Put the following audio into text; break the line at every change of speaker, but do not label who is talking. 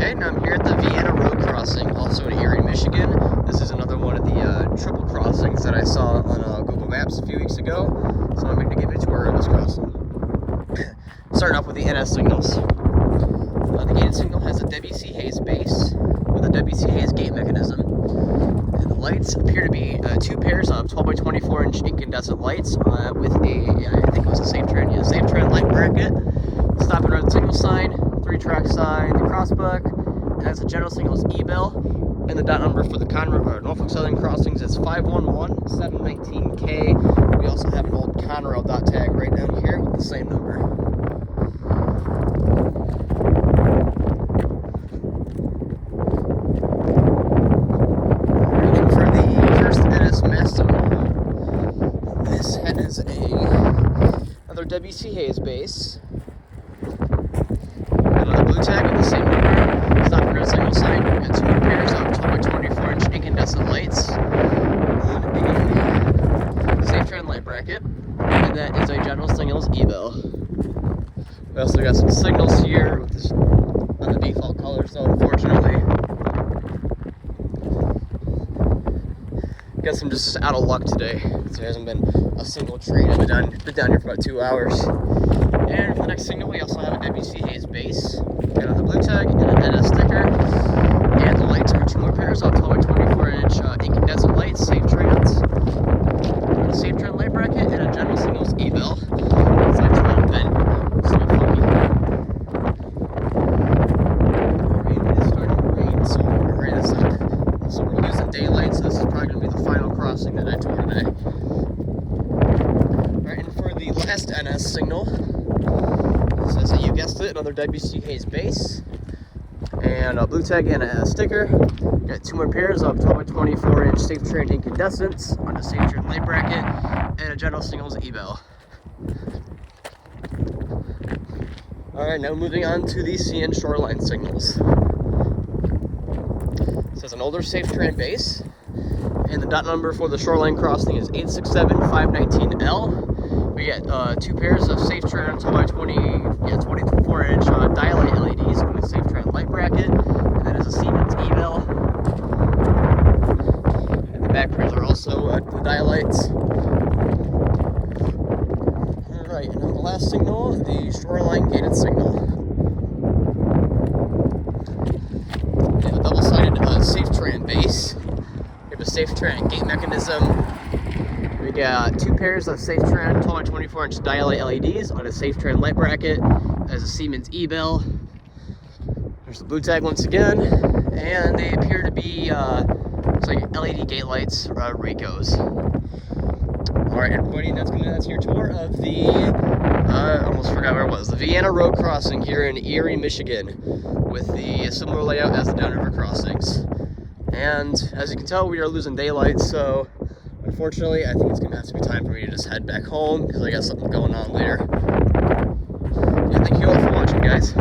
Okay, now I'm here at the Vienna road crossing, also in Erie, Michigan. This is another one of the triple crossings that I saw on Google Maps a few weeks ago. So I'm going to give you a tour of this crossing. Starting off with the NS signals. The gated signal has a WC Hayes base with a WC Hayes gate mechanism. And the lights appear to be two pairs of 12 by 24 inch incandescent lights with I think it was a safe turn light bracket. Stop and run signal sign, 3-track sign, the crossbuck, and that's a general signals E-bill, and the dot number for the Norfolk Southern crossings is 511719K. We also have an old Conrail dot tag right down here with the same number. And for the first NS mast signal, this has another WC Hayes base. Another blue tag with the same number. Stop and run signal sign. We've got two pairs of 12 by 24 inch incandescent lights on a safe turn light bracket, and that is a general signals E-bill. We also got some signals here with this on the default color, so unfortunately. Guess I'm just out of luck today. There hasn't been a single train. I've been down here for about 2 hours. And for the next signal, we also have a WC Hayes base, got another blue tag, and an NS sticker. And the lights are two more pairs of 12 by 24 inch incandescent lights, safe trans, a safe turn light bracket, and a general signals E-bill. It's like a little bit so funky. It is starting to rain, so I'm going to hurry this up. So we're losing daylight, so this is probably going to be the final crossing that I tour today. Alright, and for the last NS signal, so you guessed it, another WC Hayes base, and a blue tag and a sticker. Got two more pairs of 12 by 24 inch safe turn incandescents on a safe turn light bracket, and a general signals E-bill. Alright, now moving on to the CN shoreline signals. This is an older safe turn base, and the dot number for the shoreline crossing is 867519L. We get two pairs of safe turn 12 by 24 inch dial-light LEDs with a safe turn light bracket, and that is a Siemens E-bill. And the back pairs are also the dial-lights. Alright, and on the last signal, the shoreline gated signal. We have a double-sided safe turn base. We have a safe turn gate mechanism. We got two pairs of safe turn 12 by 24 inch dial-light LEDs on a safe turn light bracket as a Siemens E-bill. There's the blue tag once again, and they appear to be it's like LED gate lights, Ricos. Alright everybody, that's your tour of the, I almost forgot where it was, the Vienna road crossing here in Erie, Michigan, with the similar layout as the downriver crossings. And as you can tell, we are losing daylight, so unfortunately, I think it's going to have to be time for me to just head back home because I got something going on later. Yeah, thank you all for watching, guys.